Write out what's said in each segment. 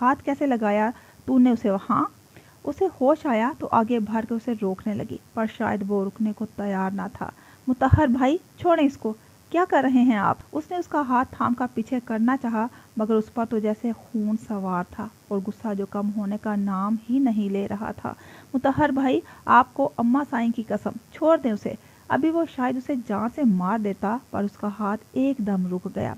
ہاتھ کیسے لگایا تو نے اسے وہاں؟ اسے ہوش آیا تو آگے بڑھ کے اسے روکنے لگی، پر شاید وہ رکنے کو تیار نہ تھا۔ مطہر بھائی چھوڑیں اس کو، کیا کر رہے ہیں آپ؟ اس نے اس کا ہاتھ تھام کر پیچھے کرنا چاہا، مگر اس پر تو جیسے خون سوار تھا اور غصہ جو کم ہونے کا نام ہی نہیں لے رہا تھا۔ مطہر بھائی، آپ کو اماں سائیں کی قسم، چھوڑ دیں اسے۔ ابھی وہ شاید اسے جان سے مار دیتا، پر اس کا ہاتھ ایک دم رک گیا۔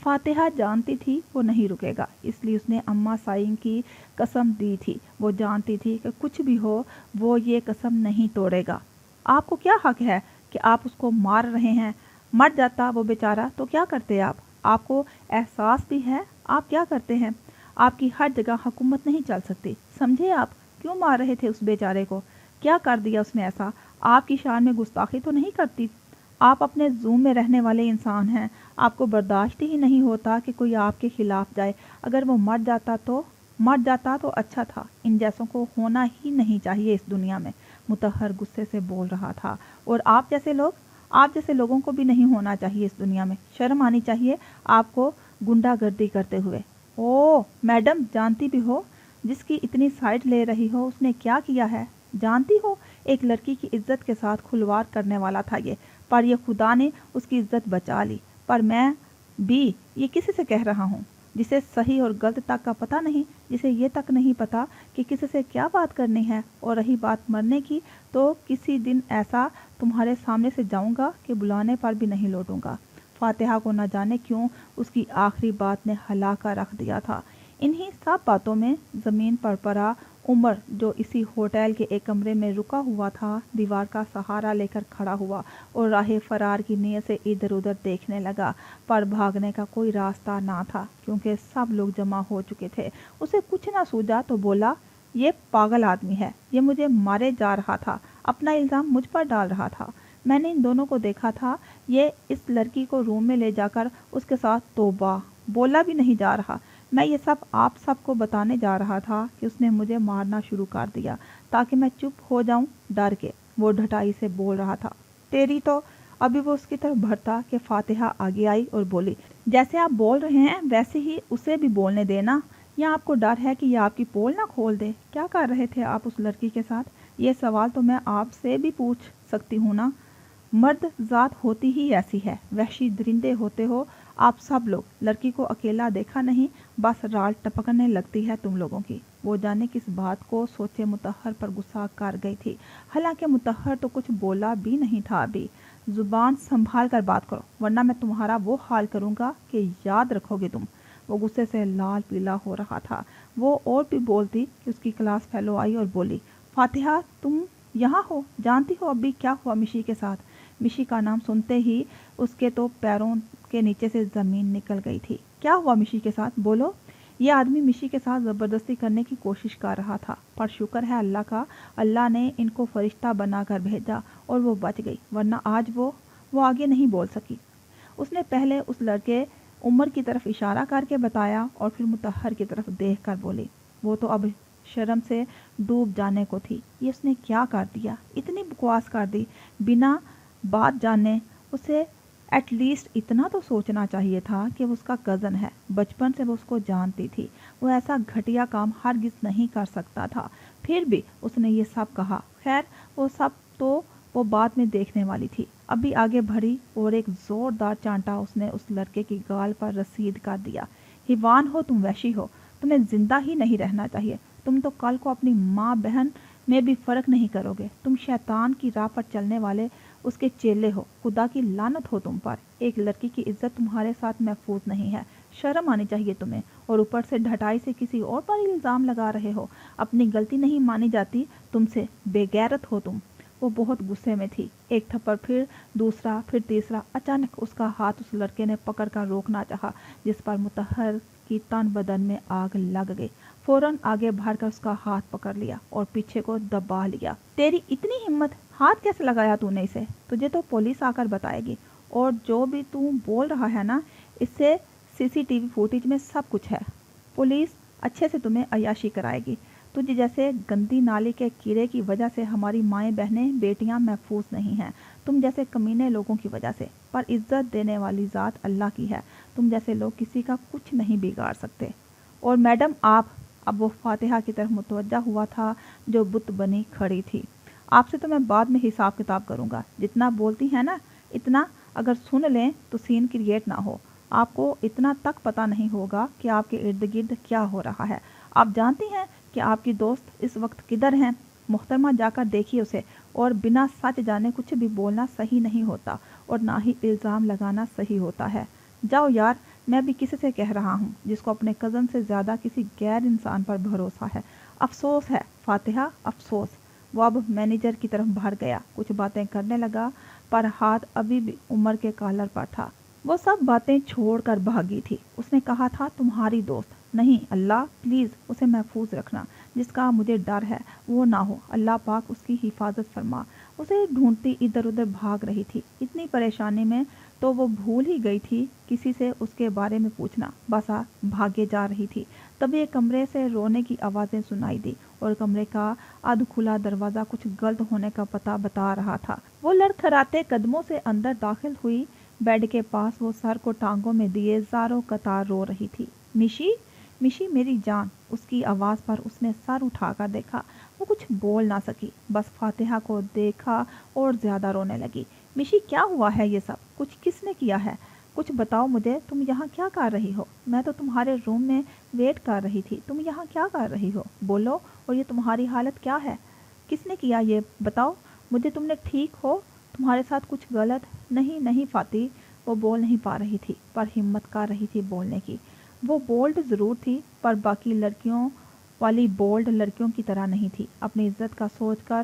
فاتحہ جانتی تھی وہ نہیں رکے گا، اس لیے اس نے اماں سائیں کی قسم دی تھی۔ وہ جانتی تھی کہ کچھ بھی ہو وہ یہ قسم نہیں توڑے گا۔ آپ کو کیا حق ہے کہ آپ اس کو مار رہے ہیں؟ مر جاتا وہ بیچارہ تو کیا کرتے آپ؟ آپ کو احساس بھی ہے آپ کیا کرتے ہیں؟ آپ کی ہر جگہ حکومت نہیں چل سکتی، سمجھے آپ؟ کیوں مار رہے تھے اس بیچارے کو؟ کیا کر دیا اس نے ایسا؟ آپ کی شان میں گستاخی تو نہیں کرتی؟ آپ اپنے زوم میں رہنے والے انسان ہیں، آپ کو برداشت ہی نہیں ہوتا کہ کوئی آپ کے خلاف جائے۔ اگر وہ مر جاتا تو اچھا تھا، ان جیسوں کو ہونا ہی نہیں چاہیے اس دنیا میں۔ مطہر غصے سے بول رہا تھا۔ اور آپ جیسے لوگوں کو بھی نہیں ہونا چاہیے اس دنیا میں، شرم آنی چاہیے آپ کو گنڈا گردی کرتے ہوئے۔ او میڈم، جانتی بھی ہو جس کی اتنی سائڈ لے رہی ہو اس نے کیا کیا ہے؟ جانتی ہو ایک لڑکی کی عزت کے ساتھ کھلواڑ کرنے والا تھا یہ، پر یہ خدا نے اس کی عزت بچا لی۔ پر میں بھی یہ کسی سے کہہ رہا ہوں جسے صحیح اور غلط تک کا پتہ نہیں، جسے یہ تک نہیں پتہ کہ کسی سے کیا بات کرنی ہے۔ اور رہی بات مرنے کی، تو کسی دن ایسا تمہارے سامنے سے جاؤں گا کہ بلانے پر بھی نہیں لوٹوں گا۔ فاتحہ کو نہ جانے کیوں اس کی آخری بات نے ہلا کر رکھ دیا تھا۔ انہی سب باتوں میں زمین پر پڑا عمر، جو اسی ہوٹل کے ایک کمرے میں رکا ہوا تھا، دیوار کا سہارا لے کر کھڑا ہوا اور راہ فرار کی نیت سے ادھر ادھر دیکھنے لگا، پر بھاگنے کا کوئی راستہ نہ تھا کیونکہ سب لوگ جمع ہو چکے تھے۔ اسے کچھ نہ سوجا تو بولا، یہ پاگل آدمی ہے، یہ مجھے مارے جا رہا تھا، اپنا الزام مجھ پر ڈال رہا تھا۔ میں نے ان دونوں کو دیکھا تھا، یہ اس لڑکی کو روم میں لے جا کر اس کے ساتھ توبہ بولا بھی نہیں جا رہا۔ میں یہ سب آپ سب کو بتانے جا رہا تھا کہ اس نے مجھے مارنا شروع کر دیا تاکہ میں چپ ہو جاؤں ڈر کے۔ وہ ڈھٹائی سے بول رہا تھا۔ تیری تو… ابھی وہ اس کی طرف بڑھتا کہ فاتحہ آگے آئی اور بولی، جیسے آپ بول رہے ہیں ویسے ہی اسے بھی بولنے دینا، یا آپ کو ڈر ہے کہ یہ آپ کی پول نہ کھول دے؟ کیا کر رہے تھے آپ اس لڑکی کے ساتھ؟ یہ سوال تو میں آپ سے بھی پوچھ سکتی ہوں نا؟ مرد ذات ہوتی ہی ایسی ہے، وحشی درندے ہوتے ہو آپ سب لوگ۔ لڑکی کو اکیلا دیکھا نہیں، بس رال ٹپکنے لگتی ہے تم لوگوں کی۔ وہ جانے کس بات کو سوچے مطہر پر غصہ کر گئی تھی، حالانکہ مطہر تو کچھ بولا بھی نہیں تھا ابھی۔ زبان سنبھال کر بات کرو ورنہ میں تمہارا وہ حال کروں گا کہ یاد رکھو گے تم۔ وہ غصے سے لال پیلا ہو رہا تھا۔ وہ اور بھی بولتی کہ اس کی کلاس فیلو آئی اور بولی، فاتحہ تم یہاں ہو؟ جانتی ہو ابھی کیا ہوا مشی کے ساتھ؟ مشی کا نام سنتے ہی اس کے تو پیروں کے نیچے سے زمین نکل گئی تھی۔ کیا ہوا مشی کے ساتھ؟ بولو۔ یہ آدمی مشی کے ساتھ زبردستی کرنے کی کوشش کر رہا تھا، پر شکر ہے اللہ کا، اللہ نے ان کو فرشتہ بنا کر بھیجا اور وہ بچ گئی، ورنہ آج وہ آگے نہیں بول سکی۔ اس نے پہلے اس لڑکے عمر کی طرف اشارہ کر کے بتایا اور پھر مطہر کی طرف دیکھ کر بولی، وہ تو اب شرم سے ڈوب جانے کو تھی۔ یہ اس نے کیا کر دیا؟ اتنی بکواس کر دی بنا بات جانے۔ اسے ایٹ لیسٹ اتنا تو سوچنا چاہیے تھا کہ وہ اس کا کزن ہے، بچپن سے وہ اس کو جانتی تھی، وہ ایسا گھٹیا کام ہرگز نہیں کر سکتا تھا، پھر بھی اس نے یہ سب کہا۔ خیر وہ سب تو وہ بعد میں دیکھنے والی تھی۔ ابھی آگے بڑھی اور ایک زوردار چانٹا اس نے اس لڑکے کی گال پر رسید کر دیا۔ حیوان ہو تم، وحشی ہو، تمہیں زندہ ہی نہیں رہنا چاہیے۔ تم تو کل کو اپنی ماں بہن میں بھی فرق نہیں کرو گے۔ تم شیطان کی راہ پر چلنے والے اس کے چیلے ہو، خدا کی لعنت ہو تم پر۔ ایک لڑکی کی عزت تمہارے ساتھ محفوظ نہیں ہے، شرم آنی چاہیے تمہیں، اور اوپر سے ڈھٹائی سے کسی اور پر الزام لگا رہے ہو۔ اپنی غلطی نہیں مانی جاتی تم سے، بے غیرت ہو تم۔ وہ بہت غصے میں تھی۔ ایک تھپڑ، پھر دوسرا، پھر تیسرا۔ اچانک اس کا ہاتھ اس لڑکے نے پکڑ کر روکنا چاہا، جس پر مطہر کی تن بدن میں آگ لگ گئی۔ فوراً آگے بڑھ کر اس کا ہاتھ پکڑ لیا اور پیچھے کو دبا لیا۔ تیری اتنی ہمت، ہاتھ کیسے لگایا تو نے اسے؟ تجھے تو پولیس آ کر بتائے گی، اور جو بھی تو بول رہا ہے نا، اس سے CCTV فوٹیج میں سب کچھ ہے۔ پولیس اچھے سے تمہیں عیاشی کرائے گی۔ تجھ جیسے گندی نالی کے کیڑے کی وجہ سے ہماری مائیں بہنیں بیٹیاں محفوظ نہیں ہیں، تم جیسے کمینے لوگوں کی وجہ سے۔ پر عزت دینے والی ذات اللہ کی ہے، تم جیسے لوگ کسی کا کچھ نہیں بگاڑ سکتے۔ اور میڈم آپ اب وہ فاتحہ کی طرف متوجہ ہوا تھا جو بت بنی کھڑی تھی۔ آپ سے تو میں بعد میں حساب کتاب کروں گا، جتنا بولتی ہیں نا اتنا اگر سن لیں تو سین کریٹ نہ ہو۔ آپ کو اتنا تک پتہ نہیں ہوگا کہ آپ کے ارد گرد کیا ہو رہا ہے۔ آپ جانتی ہیں کہ آپ کی دوست اس وقت کدھر ہیں؟ محترمہ جا کر دیکھیے اسے، اور بنا سچ جانے کچھ بھی بولنا صحیح نہیں ہوتا اور نہ ہی الزام لگانا صحیح ہوتا ہے۔ جاؤ یار، میں بھی کسی سے کہہ رہا ہوں جس کو اپنے کزن سے زیادہ کسی غیر انسان پر بھروسہ ہے۔ افسوس ہے فاتحہ، افسوس۔ وہ اب مینیجر کی طرف بڑھ گیا، کچھ باتیں کرنے لگا پر ہاتھ ابھی بھی عمر کے کالر پر تھا۔ وہ سب باتیں چھوڑ کر بھاگی تھی۔ اس نے کہا تھا تمہاری دوست نہیں، اللہ پلیز اسے محفوظ رکھنا، جس کا مجھے ڈر ہے وہ نہ ہو، اللہ پاک اس کی حفاظت فرما۔ اسے ڈھونڈتی ادھر ادھر بھاگ رہی تھی، اتنی پریشانی میں تو وہ بھول ہی گئی تھی کسی سے اس کے بارے میں پوچھنا، بس بھاگے جا رہی تھی۔ تبھی ایک کمرے سے رونے کی آوازیں سنائی دی اور کمرے کا ادھ کھلا دروازہ کچھ غلط ہونے کا پتہ بتا رہا تھا۔ وہ لڑکھڑاتے قدموں سے اندر داخل ہوئی۔ بیڈ کے پاس وہ سر کو ٹانگوں میں دیے زاروں قطار رو رہی تھی۔ مشی، مشی میری جان، اس کی آواز پر اس نے سر اٹھا کر دیکھا۔ وہ کچھ بول نہ سکی، بس فاتحہ کو دیکھا اور زیادہ رونے لگی۔ مشی کیا ہوا ہے یہ سب؟ کچھ کس نے کیا ہے؟ کچھ بتاؤ مجھے، تم یہاں کیا کر رہی ہو؟ میں تو تمہارے روم میں ویٹ کر رہی تھی، تم یہاں کیا کر رہی ہو؟ بولو، اور یہ تمہاری حالت کیا ہے؟ کس نے کیا یہ بتاؤ مجھے، تم نے ٹھیک ہو؟ تمہارے ساتھ کچھ غلط؟ نہیں نہیں فاتح، وہ بول نہیں پا رہی تھی پر ہمت کر رہی تھی بولنے کی۔ وہ بولڈ ضرور تھی پر باقی لڑکیوں والی بولڈ لڑکیوں کی طرح نہیں تھی۔ اپنی عزت کا سوچ کر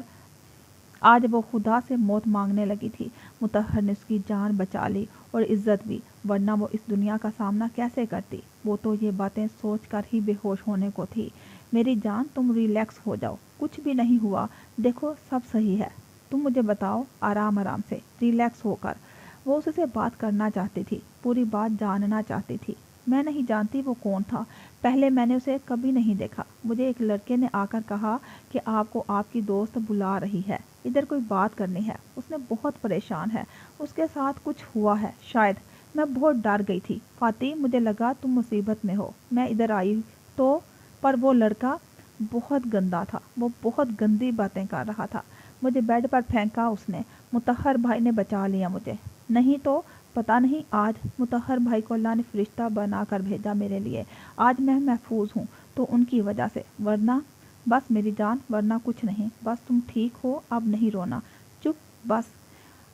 آج وہ خدا سے موت مانگنے لگی تھی۔ مطہر نے اس کی جان بچا لی اور عزت بھی، ورنہ وہ اس دنیا کا سامنا کیسے کرتی؟ وہ تو یہ باتیں سوچ کر ہی بے ہوش ہونے کو تھی۔ میری جان تم ریلیکس ہو جاؤ، کچھ بھی نہیں ہوا، دیکھو سب صحیح ہے۔ تم مجھے بتاؤ آرام آرام سے، ریلیکس ہو کر۔ وہ اس سے بات کرنا چاہتی تھی، پوری بات جاننا چاہتی تھی۔ میں نہیں جانتی وہ کون تھا، پہلے میں نے اسے کبھی نہیں دیکھا۔ مجھے ایک لڑکے نے آ کر کہا کہ آپ کو آپ کی دوست بلا رہی ہے، ادھر کوئی بات کرنی ہے، اس نے بہت پریشان ہے، اس کے ساتھ کچھ ہوا ہے شاید۔ میں بہت ڈر گئی تھی فاتح، مجھے لگا تم مصیبت میں ہو، میں ادھر آئی تو، پر وہ لڑکا بہت گندا تھا، وہ بہت گندی باتیں کر رہا تھا۔ مجھے بیڈ پر پھینکا اس نے، مطہر بھائی نے بچا لیا مجھے، نہیں تو پتہ نہیں آج مطہر بھائی کو اللہ نے فرشتہ بنا کر بھیجا میرے لیے۔ آج میں محفوظ ہوں تو ان کی وجہ سے، ورنہ بس میری جان، ورنہ کچھ نہیں، بس تم ٹھیک ہو، اب نہیں رونا، چپ، بس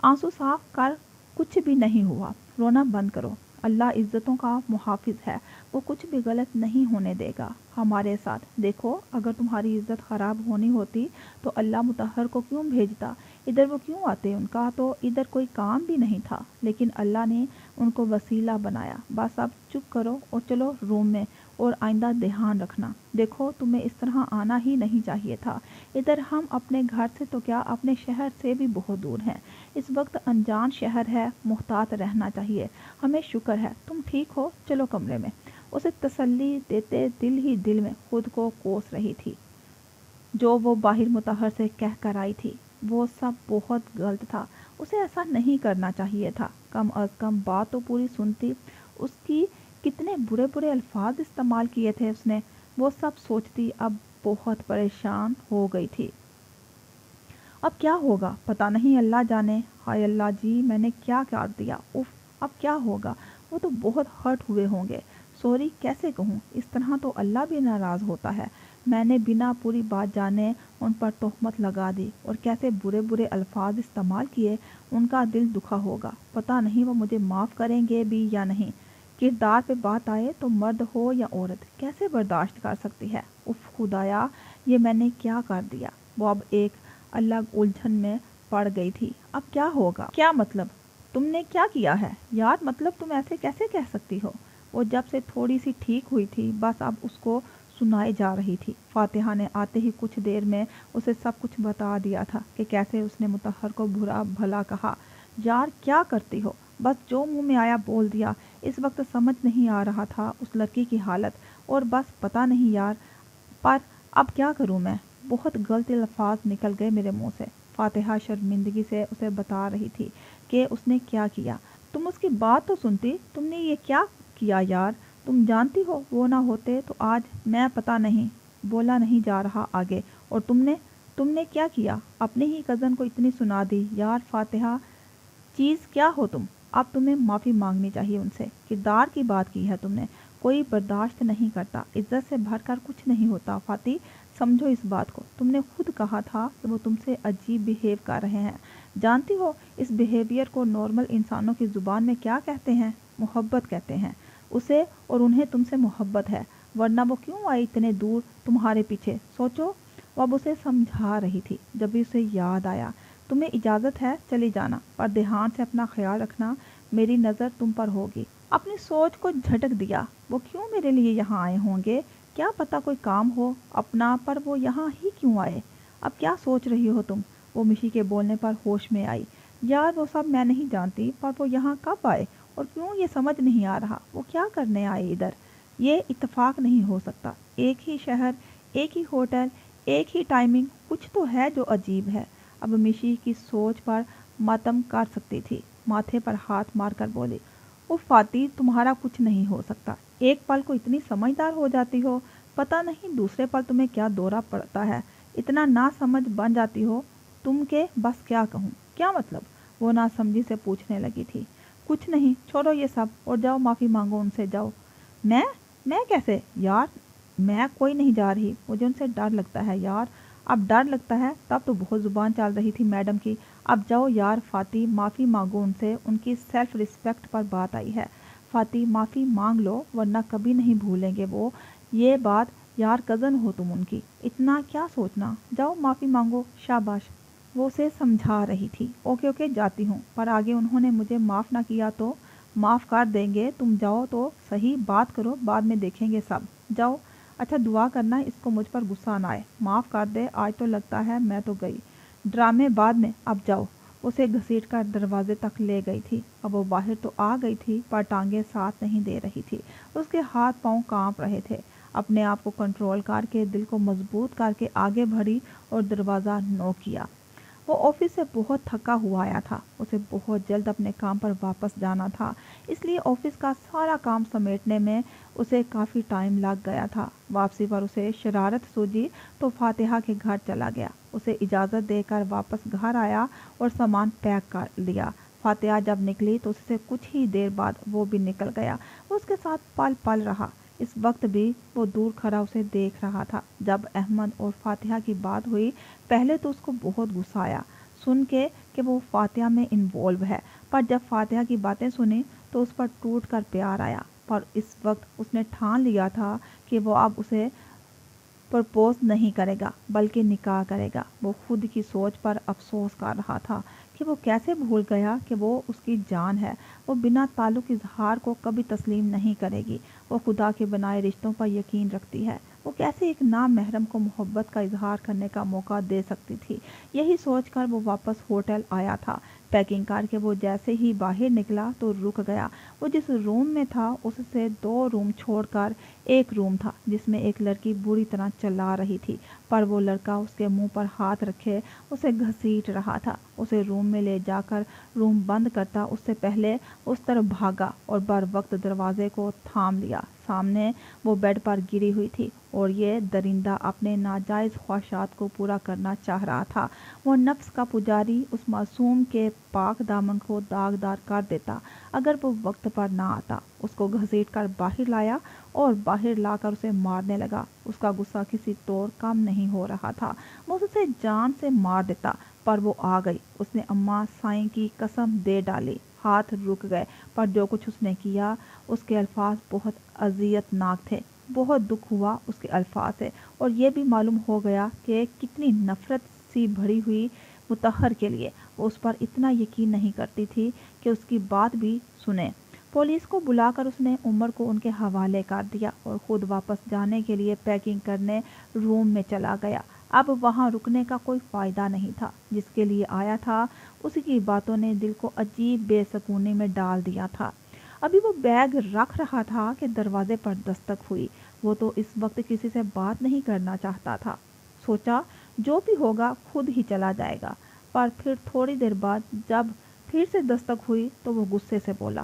آنسو صاف کر، کچھ بھی نہیں ہوا، رونا بند کرو۔ اللہ عزتوں کا محافظ ہے، وہ کچھ بھی غلط نہیں ہونے دے گا ہمارے ساتھ۔ دیکھو اگر تمہاری عزت خراب ہونی ہوتی تو اللہ مطہر کو کیوں بھیجتا؟ ادھر وہ کیوں آتے؟ ان کا تو ادھر کوئی کام بھی نہیں تھا، لیکن اللہ نے ان کو وسیلہ بنایا۔ بس اب چپ کرو اور چلو روم میں، اور آئندہ دھیان رکھنا۔ دیکھو تمہیں اس طرح آنا ہی نہیں چاہیے تھا ادھر، ہم اپنے گھر سے تو کیا اپنے شہر سے بھی بہت دور ہیں، اس وقت انجان شہر ہے، محتاط رہنا چاہیے۔ ہمیں شکر ہے تم ٹھیک ہو، چلو کمرے میں۔ اسے تسلی دیتے دل ہی دل میں خود کو کوس رہی تھی جو وہ باہر مطہر سے کہہ کر آئی تھی، وہ سب بہت غلط تھا، اسے ایسا نہیں کرنا چاہیے تھا، کم از کم بات تو پوری سنتی۔ اس کی کتنے برے برے الفاظ استعمال کیے تھے اس نے، وہ سب سوچتی اب بہت پریشان ہو گئی تھی۔ اب کیا ہوگا پتہ نہیں، اللہ جانے۔ ہائے اللہ جی، میں نے کیا کر دیا، اف، اب کیا ہوگا؟ وہ تو بہت ہرٹ ہوئے ہوں گے، سوری کیسے کہوں، اس طرح تو اللہ بھی ناراض ہوتا ہے۔ میں نے بنا پوری بات جانے ان پر تہمت لگا دی اور کیسے برے برے الفاظ استعمال کیے، ان کا دل دکھا ہوگا، پتہ نہیں وہ مجھے معاف کریں گے بھی یا نہیں۔ کردار پہ بات آئے تو مرد ہو یا عورت کیسے برداشت کر سکتی ہے؟ اف خدایا، یہ میں نے کیا کر دیا؟ وہ اب ایک الگ الجھن میں پڑ گئی تھی۔ اب کیا ہوگا؟ کیا مطلب تم نے کیا کیا ہے یار؟ مطلب تم ایسے کیسے کہہ سکتی ہو؟ وہ جب سے تھوڑی سی ٹھیک ہوئی تھی، بس اب اس کو سنائی جا رہی تھی۔ فاتحہ نے آتے ہی کچھ دیر میں اسے سب کچھ بتا دیا تھا کہ کیسے اس نے مطہر کو برا بھلا کہا۔ یار کیا کرتی ہو؟ بس جو منہ میں آیا بول دیا۔ اس وقت سمجھ نہیں آ رہا تھا اس لڑکی کی حالت، اور بس پتہ نہیں یار، پر اب کیا کروں میں؟ بہت غلط الفاظ نکل گئے میرے منہ سے۔ فاتحہ شرمندگی سے اسے بتا رہی تھی کہ اس نے کیا کیا۔ تم اس کی بات تو سنتی، تم نے یہ کیا کیا یار؟ تم جانتی ہو وہ نہ ہوتے تو آج میں پتہ نہیں۔ بولا نہیں جا رہا آگے۔ اور تم نے کیا کیا؟ اپنے ہی کزن کو اتنی سنا دی۔ یار فاتحہ چیز کیا ہو تم؟ اب تمہیں معافی مانگنی چاہیے ان سے۔ کردار کی بات کی ہے تم نے۔ کوئی برداشت نہیں کرتا، عزت سے بھر کر کچھ نہیں ہوتا۔ فاتی سمجھو اس بات کو، تم نے خود کہا تھا کہ وہ تم سے عجیب بیہیو کر رہے ہیں۔ جانتی ہو اس بیہیویئر کو نارمل انسانوں کی زبان میں کیا کہتے ہیں؟ محبت کہتے ہیں اسے، اور انہیں تم سے محبت ہے، ورنہ وہ کیوں آئے اتنے دور تمہارے پیچھے؟ سوچو۔ وہ اب اسے سمجھا رہی تھی، جب بھی اسے یاد آیا۔ تمہیں اجازت ہے چلی جانا، پر دھیان سے اپنا خیال رکھنا، میری نظر تم پر ہوگی۔ اپنی سوچ کو جھٹک دیا۔ وہ کیوں میرے لیے یہاں آئے ہوں گے؟ کیا پتا کوئی کام ہو اپنا، پر وہ یہاں ہی کیوں آئے؟ اب کیا سوچ رہی ہو تم؟ وہ مشی کے بولنے پر ہوش میں آئی۔ یار وہ سب میں نہیں جانتی، پر وہ یہاں کب آئے اور کیوں یہ سمجھ نہیں آ رہا۔ وہ کیا کرنے آئے ادھر؟ یہ اتفاق نہیں ہو سکتا۔ ایک ہی شہر، ایک ہی ہوٹل، ایک ہی ٹائمنگ، کچھ تو ہے جو عجیب ہے۔ اب مشی کی سوچ پر ماتم کر سکتی تھی، ماتھے پر ہاتھ مار کر بولی، وہ فاتی تمہارا کچھ نہیں ہو سکتا۔ ایک پل کو اتنی سمجھدار ہو جاتی ہو، پتہ نہیں دوسرے پل تمہیں کیا دورہ پڑتا ہے، اتنا نا سمجھ بن جاتی ہو تم کہ بس کیا کہوں۔ کیا مطلب؟ وہ نا سمجھی سے پوچھنے لگی تھی۔ کچھ نہیں، چھوڑو یہ سب اور جاؤ معافی مانگو ان سے، جاؤ۔ میں کیسے؟ یار میں کوئی نہیں جا رہی، مجھے ان سے ڈر لگتا ہے یار۔ اب ڈر لگتا ہے؟ تب تو بہت زبان چل رہی تھی میڈم کی۔ اب جاؤ یار فاتی، معافی مانگو ان سے، ان کی سیلف رسپیکٹ پر بات آئی ہے۔ فاتی معافی مانگ لو ورنہ کبھی نہیں بھولیں گے وہ یہ بات۔ یار کزن ہو تم ان کی، اتنا کیا سوچنا۔ جاؤ معافی مانگو، شاباش۔ وہ اسے سمجھا رہی تھی۔ اوکے جاتی ہوں، پر آگے انہوں نے مجھے معاف نہ کیا تو؟ معاف کر دیں گے، تم جاؤ تو صحیح، بات کرو، بعد میں دیکھیں گے سب، جاؤ۔ اچھا دعا کرنا اس کو مجھ پر غصہ نہ آئے، معاف کر دے، آج تو لگتا ہے میں تو گئی، ڈرامے بعد میں، اب جاؤ۔ اسے گھسیٹ کر دروازے تک لے گئی تھی۔ اب وہ باہر تو آ گئی تھی، پر ٹانگیں ساتھ نہیں دے رہی تھی۔ اس کے ہاتھ پاؤں کانپ رہے تھے۔ اپنے آپ کو کنٹرول کر کے دل کو مضبوط کر کے آگے بڑھی اور دروازہ نوک کیا۔ وہ آفس سے بہت تھکا ہوا آیا تھا، اسے بہت جلد اپنے کام پر واپس جانا تھا، اس لیے آفس کا سارا کام سمیٹنے میں اسے کافی ٹائم لگ گیا تھا۔ واپسی پر اسے شرارت سوجی تو فاتحہ کے گھر چلا گیا، اسے اجازت دے کر واپس گھر آیا اور سامان پیک کر لیا۔ فاتحہ جب نکلی تو اس سے کچھ ہی دیر بعد وہ بھی نکل گیا۔ وہ اس کے ساتھ پل پل رہا، اس وقت بھی وہ دور کھڑا اسے دیکھ رہا تھا۔ جب احمد اور فاتحہ کی بات ہوئی، پہلے تو اس کو بہت غصہ آیا سن کے کہ وہ فاتحہ میں انوالو ہے، پر جب فاتحہ کی باتیں سنی تو اس پر ٹوٹ کر پیار آیا۔ پر اس وقت اس نے ٹھان لیا تھا کہ وہ اب اسے پرپوز نہیں کرے گا بلکہ نکاح کرے گا۔ وہ خود کی سوچ پر افسوس کر رہا تھا کہ وہ کیسے بھول گیا کہ وہ اس کی جان ہے۔ وہ بنا تعلق اظہار کو کبھی تسلیم نہیں کرے گی۔ وہ خدا کے بنائے رشتوں پر یقین رکھتی ہے، وہ کیسے ایک نامحرم کو محبت کا اظہار کرنے کا موقع دے سکتی تھی؟ یہی سوچ کر وہ واپس ہوٹل آیا تھا۔ پیکنگ کر کے وہ جیسے ہی باہر نکلا تو رک گیا۔ وہ جس روم میں تھا اس سے 2 روم چھوڑ کر ایک روم تھا جس میں ایک لڑکی بری طرح چلا رہی تھی، پر وہ لڑکا اس کے منہ پر ہاتھ رکھے اسے گھسیٹ رہا تھا۔ اسے روم میں لے جا کر روم بند کرتا اس سے پہلے اس طرف بھاگا اور بر وقت دروازے کو تھام لیا۔ سامنے وہ بیڈ پر گری ہوئی تھی اور یہ درندہ اپنے ناجائز خواہشات کو پورا کرنا چاہ رہا تھا۔ وہ نفس کا پجاری اس معصوم کے پاک دامن کو داغدار کر دیتا اگر وہ وقت پر نہ آتا۔ اس کو گھسیٹ کر باہر لایا اور باہر لا کر اسے مارنے لگا۔ اس کا غصہ کسی طور کم نہیں ہو رہا تھا، وہ اسے جان سے مار دیتا، پر وہ آ گئی۔ اس نے اماں سائیں کی قسم دے ڈالی۔ ہاتھ رک گئے، پر جو کچھ اس نے کیا اس کے الفاظ بہت اذیت ناک تھے۔ بہت دکھ ہوا اس کے الفاظ سے، اور یہ بھی معلوم ہو گیا کہ کتنی نفرت سی بھری ہوئی مطہر کے لیے وہ اس پر اتنا یقین نہیں کرتی تھی کہ اس کی بات بھی سنے۔ پولیس کو بلا کر اس نے عمر کو ان کے حوالے کر دیا اور خود واپس جانے کے لیے پیکنگ کرنے روم میں چلا گیا۔ اب وہاں رکنے کا کوئی فائدہ نہیں تھا، جس کے لیے آیا تھا اسی کی باتوں نے دل کو عجیب بے سکونی میں ڈال دیا تھا۔ ابھی وہ بیگ رکھ رہا تھا کہ دروازے پر دستک ہوئی۔ وہ تو اس وقت کسی سے بات نہیں کرنا چاہتا تھا، سوچا جو بھی ہوگا خود ہی چلا جائے گا، پر پھر تھوڑی دیر بعد جب پھر سے دستک ہوئی تو وہ غصے سے بولا،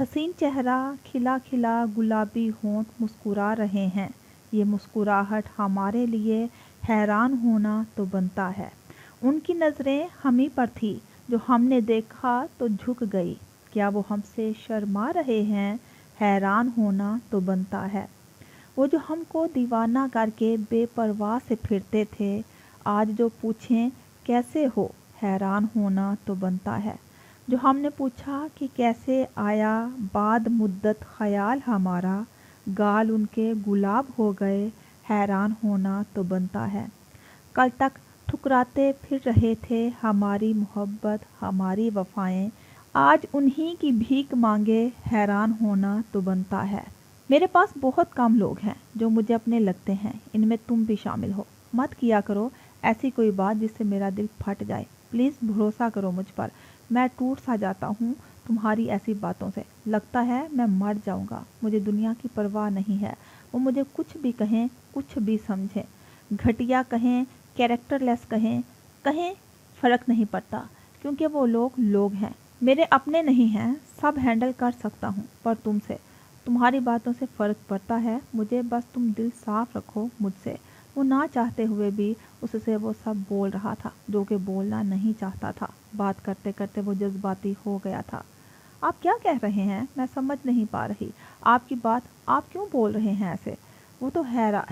حسین چہرہ، کھلا کھلا گلابی ہونٹ مسکرا رہے ہیں، یہ مسکراہٹ ہمارے لیے حیران ہونا تو بنتا ہے۔ ان کی نظریں ہمیں پر تھی، جو ہم نے دیکھا تو جھک گئی۔ کیا وہ ہم سے شرما رہے ہیں؟ حیران ہونا تو بنتا ہے۔ وہ جو ہم کو دیوانہ کر کے بے پرواہ سے پھرتے تھے، آج جو پوچھیں کیسے ہو، حیران ہونا تو بنتا ہے۔ جو ہم نے پوچھا کہ کیسے آیا بعد مدت خیال ہمارا، گال ان کے گلاب ہو گئے، حیران ہونا تو بنتا ہے۔ کل تک ٹھکراتے پھر رہے تھے ہماری محبت، ہماری وفائیں، آج انہی کی بھیک مانگے، حیران ہونا تو بنتا ہے۔ میرے پاس بہت کم لوگ ہیں جو مجھے اپنے لگتے ہیں، ان میں تم بھی شامل ہو۔ مت کیا کرو ایسی کوئی بات جس سے میرا دل پھٹ جائے، پلیز بھروسہ کرو مجھ پر، میں ٹوٹ سا جاتا ہوں تمہاری ایسی باتوں سے، لگتا ہے میں مر جاؤں گا۔ مجھے دنیا کی پرواہ نہیں ہے، وہ مجھے کچھ بھی کہیں، کچھ بھی سمجھیں، گھٹیا کہیں، کیریکٹر لیس کہیں فرق نہیں پڑتا، کیونکہ وہ لوگ ہیں، میرے اپنے نہیں ہیں، سب ہینڈل کر سکتا ہوں، پر تم سے، تمہاری باتوں سے فرق پڑتا ہے مجھے، بس تم دل صاف رکھو مجھ سے۔ وہ نہ چاہتے ہوئے بھی اس سے وہ سب بول رہا تھا جو کہ بولنا نہیں چاہتا تھا، بات کرتے کرتے وہ جذباتی ہو گیا تھا۔ آپ کیا کہہ رہے ہیں؟ میں سمجھ نہیں پا رہی آپ کی بات، آپ کیوں بول رہے ہیں ایسے؟ وہ تو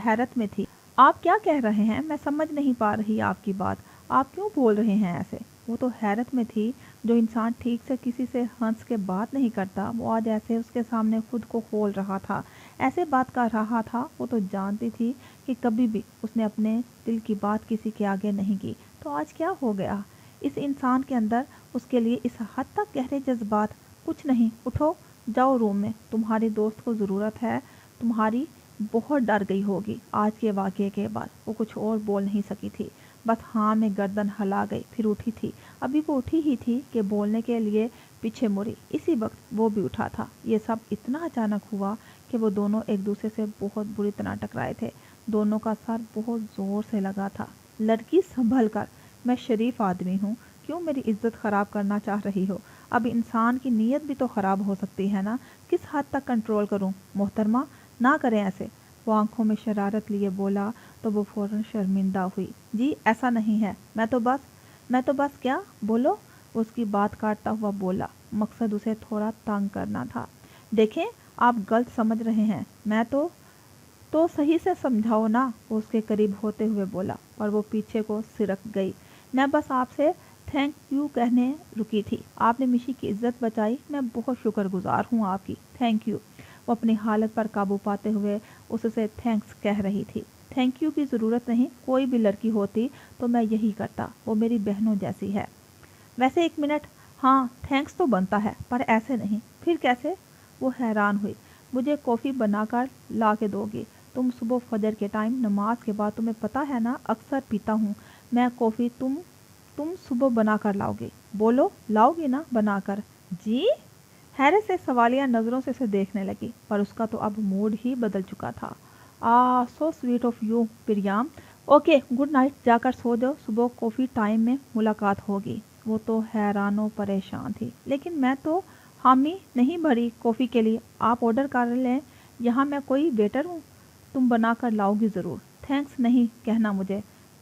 حیرت میں تھی۔ آپ کیا کہہ رہے ہیں؟ میں سمجھ نہیں پا رہی آپ کی بات، آپ کیوں بول رہے ہیں ایسے؟ وہ تو حیرت میں تھی۔ جو انسان ٹھیک سے کسی سے ہنس کے بات نہیں کرتا، وہ آج ایسے اس کے سامنے خود کو کھول رہا تھا، ایسے بات کر رہا تھا۔ وہ تو جانتی تھی کہ کبھی بھی اس نے اپنے دل کی بات کسی کے آگے نہیں کی، تو آج کیا ہو گیا؟ اس انسان کے اندر اس کے لیے اس حد تک گہرے جذبات؟ کچھ نہیں، اٹھو جاؤ روم میں، تمہاری دوست کو ضرورت ہے تمہاری۔ بہت ڈر گئی ہوگی آج کے واقعے کے بعد۔ وہ کچھ اور بول نہیں سکی تھی، بس ہاں میں گردن ہلا گئی، پھر اٹھی تھی، ابھی وہ اٹھی ہی تھی کہ بولنے کے لیے پیچھے مڑی، اسی وقت وہ بھی اٹھا تھا۔ یہ سب اتنا اچانک ہوا کہ وہ دونوں ایک دوسرے سے بہت بری طرح ٹکرائے تھے، دونوں کا سر بہت زور سے لگا تھا۔ لڑکی سنبھل کر، میں شریف آدمی ہوں، کیوں میری عزت خراب کرنا چاہ رہی ہو؟ اب انسان کی نیت بھی تو خراب ہو سکتی ہے نا، کس حد تک کنٹرول کروں؟ محترمہ نہ کریں ایسے۔ وہ آنکھوں میں شرارت لیے بولا تو وہ فوراً شرمندہ ہوئی۔ جی ایسا نہیں ہے، میں تو بس کیا بولو، اس کی بات کاٹتا ہوا بولا، مقصد اسے تھوڑا تنگ کرنا تھا۔ دیکھیں آپ غلط سمجھ رہے ہیں، میں تو صحیح سے سمجھاؤ نا، وہ اس کے قریب ہوتے ہوئے بولا، اور وہ پیچھے کو سرک گئی۔ میں بس آپ سے تھینک یو کہنے رکی تھی، آپ نے مشی کی عزت بچائی، میں بہت شکر گزار ہوں آپ کی، تھینک یو۔ وہ اپنی حالت پر قابو پاتے ہوئے اس سے تھینکس کہہ رہی تھی۔ تھینک یو کی ضرورت نہیں، کوئی بھی لڑکی ہوتی تو میں یہی کرتا، وہ میری بہنوں جیسی ہے۔ ویسے ایک منٹ، ہاں تھینکس تو بنتا ہے، پر ایسے نہیں۔ پھر کیسے؟ وہ حیران ہوئی۔ مجھے کافی بنا کر لا کے دو گی؟ تم صبح فجر کے ٹائم نماز کے بعد، تمہیں پتہ ہے نا اکثر پیتا ہوں میں کافی، تم صبح بنا کر لاؤ گی؟ بولو لاؤ گی نا بنا کر؟ جی؟ حیرت سے سوالیہ نظروں سے اسے دیکھنے لگی، پر اس کا تو اب موڈ ہی بدل چکا تھا۔ So sweet of you Priyam, okay good night, جا کر سو جاؤ، صبح کافی ٹائم میں ملاقات ہوگی۔ وہ تو حیران و پریشان تھی۔ لیکن میں تو حامی نہیں بھری کافی کے لیے، آپ آرڈر کر لیں، یہاں میں کوئی ویٹر ہوں؟ تم بنا کر لاؤ گی ضرور۔ تھینکس نہیں کہنا مجھے؟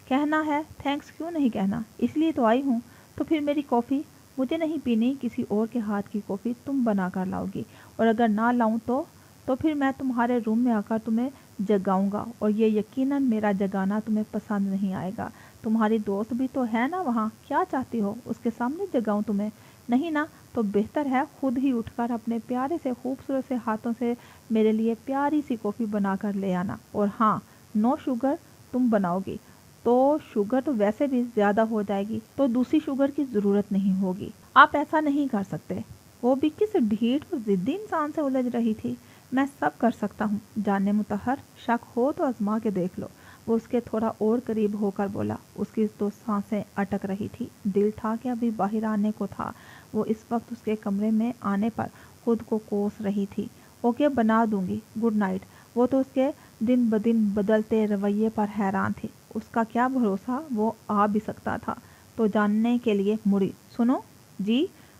کہنا ہے، تھینکس کیوں نہیں کہنا، اس لیے تو آئی ہوں۔ تو پھر میری کافی مجھے نہیں پینی، کسی اور کے ہاتھ کی کافی تم بنا کر لاؤ گی، اور اگر نہ لاؤں تو پھر میں تمہارے روم میں آ کر تمہیں جگاؤں گا، اور یہ یقیناً میرا جگانا تمہیں پسند نہیں آئے گا۔ تمہاری دوست بھی تو ہے نا وہاں، کیا چاہتی ہو اس کے سامنے جگاؤں تمہیں؟ نہیں نا، تو بہتر ہے خود ہی اٹھ کر اپنے پیارے سے خوبصورت سے ہاتھوں سے میرے لیے پیاری سی کافی بنا کر لے آنا، اور ہاں نو شوگر تم بناؤ گی تو شوگر تو ویسے بھی زیادہ ہو جائے گی، تو دوسری شوگر کی ضرورت نہیں ہوگی۔ آپ ایسا نہیں کر سکتے۔ وہ بھی کس ڈھیٹ اور ضدی انسان سے الجھ رہی تھی۔ میں سب کر سکتا ہوں، جاننے مطہر، شک ہو تو آزما کے دیکھ لو۔ وہ اس کے تھوڑا اور قریب ہو کر بولا۔ اس کی تو سانسیں اٹک رہی تھی، دل تھا کہ ابھی باہر آنے کو تھا۔ وہ اس وقت اس کے کمرے میں آنے پر خود کو کوس رہی تھی۔ اوکے بنا دوں گی، گڈ نائٹ۔ وہ تو اس کے دن بدن بدلتے رویے پر حیران تھی، اس کا کیا بھروسہ وہ آ بھی سکتا تھا، تو جاننے کے لیے مڑی۔ سنو جی،